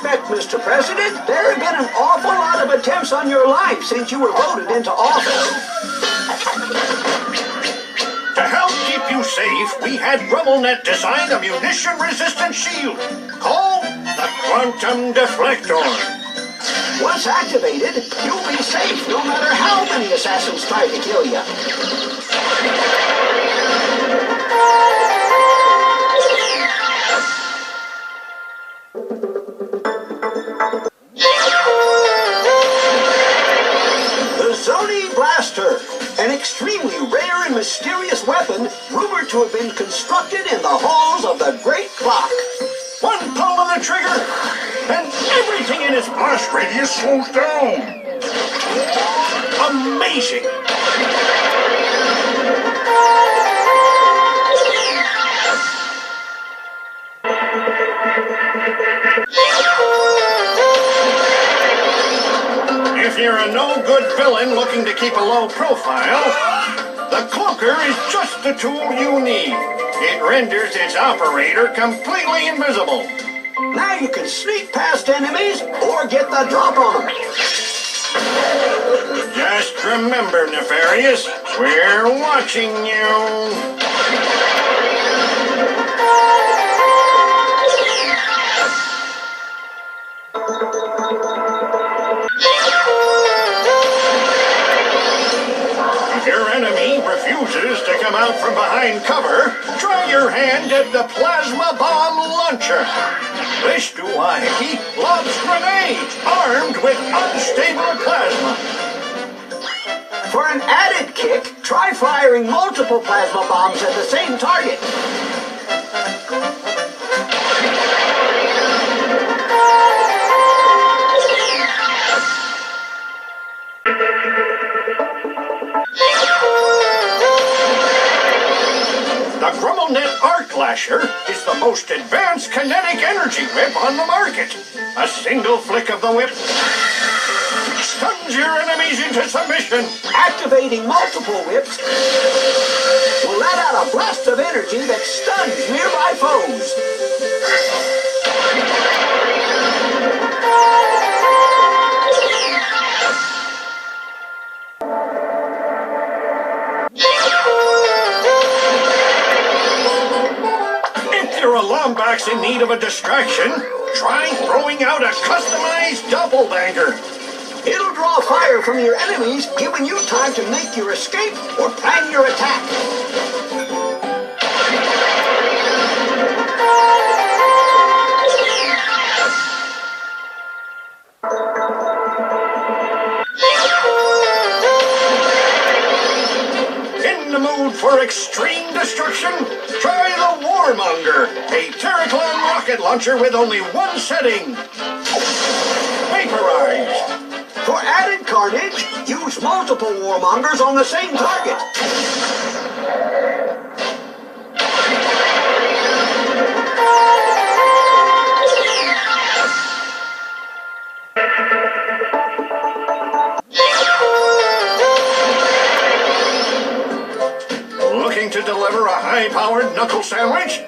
respect, Mr. President, there have been an awful lot of attempts on your life since you were voted into office. To help keep you safe, we had RumbleNet design a munition-resistant shield called the Quantum Deflector. Once activated, you'll be safe no matter how many assassins try to kill you. The Zoni Blaster, an extremely rare and mysterious weapon rumored to have been constructed in the halls of the Great Clock. One pull of the trigger, and everything in its blast radius slows down. Amazing! If you're a no-good villain looking to keep a low profile, the Cloaker is just the tool you need. It renders its operator completely invisible. Now you can sneak past enemies or get the drop on them. Just remember, Nefarious, we're watching you. If your enemy refuses to come out from behind cover, try your hand at the Plasma Bomb Launcher. This duality loves grenades armed with unstable plasma. For an added kick, try firing multiple plasma bombs at the same target. The RumbleNet Arc Lasher is the most advanced kinetic energy whip on the market. A single flick of the whip stuns your enemies into submission. Activating multiple whips will let out a blast of energy that stuns nearby foes. If your Lombax in need of a distraction, try throwing out a customized doppelbanger. It'll draw fire from your enemies, giving you time to make your escape or plan your attack. In the mood for extreme destruction? Try the Warmonger, a Terraclon rocket launcher with only one setting. Vaporize. For added carnage, use multiple warmongers on the same target. Looking to deliver a high-powered knuckle sandwich?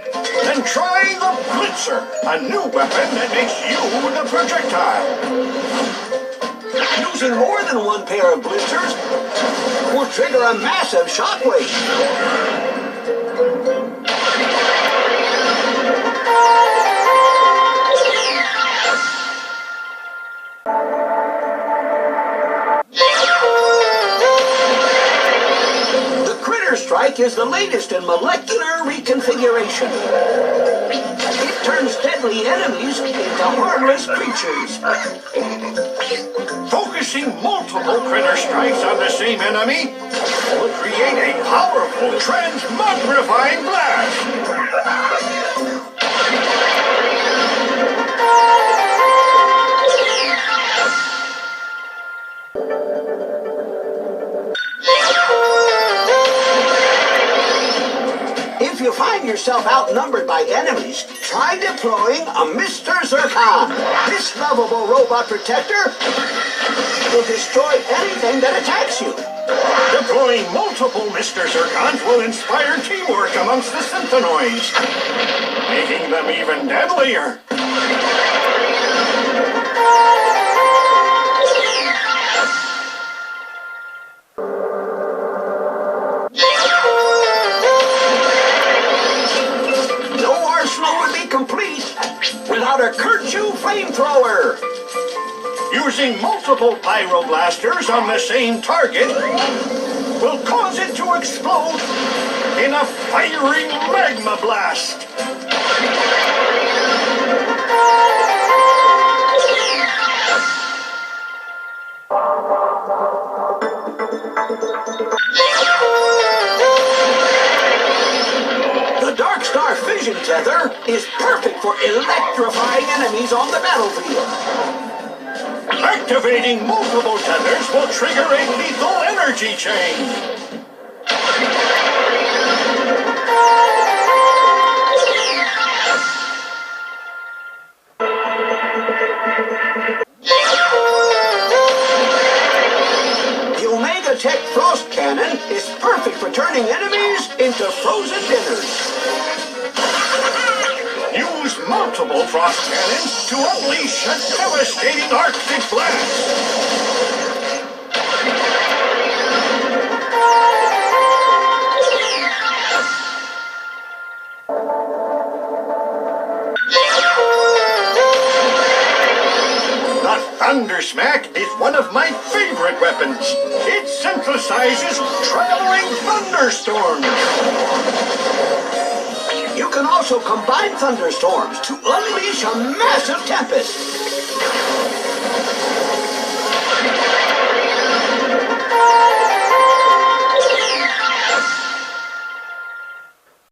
Then try the Blitzer, a new weapon that makes you the projectile. Using more than one pair of blitzers will trigger a massive shockwave. The Critter Strike is the latest in molecular reconfiguration. It turns deadly enemies into harmless creatures. Focusing multiple critter strikes on the same enemy will create a powerful transmogrifying blast. If you find yourself outnumbered by enemies, try deploying a Mr. Zircon. This lovable robot protector will destroy anything that attacks you. Deploying multiple Mr. Zircons will inspire teamwork amongst the Synthenoids, making them even deadlier. No arsenal would be complete without a Kerchoo flamethrower. Using multiple pyroblasters on the same target will cause it to explode in a fiery magma blast. The Dark Star Fission Tether is perfect for electrifying enemies on the battlefield. Activating multiple tethers will trigger a lethal energy chain. The Omega Tech Frost Cannon is perfect for turning enemies into frozen dinners. Use multiple frost cannons to unleash a devastating Arctic blast. The Thundersmack is one of my favorite weapons. It synthesizes traveling thunderstorms. You can also combine thunderstorms to unleash a massive tempest.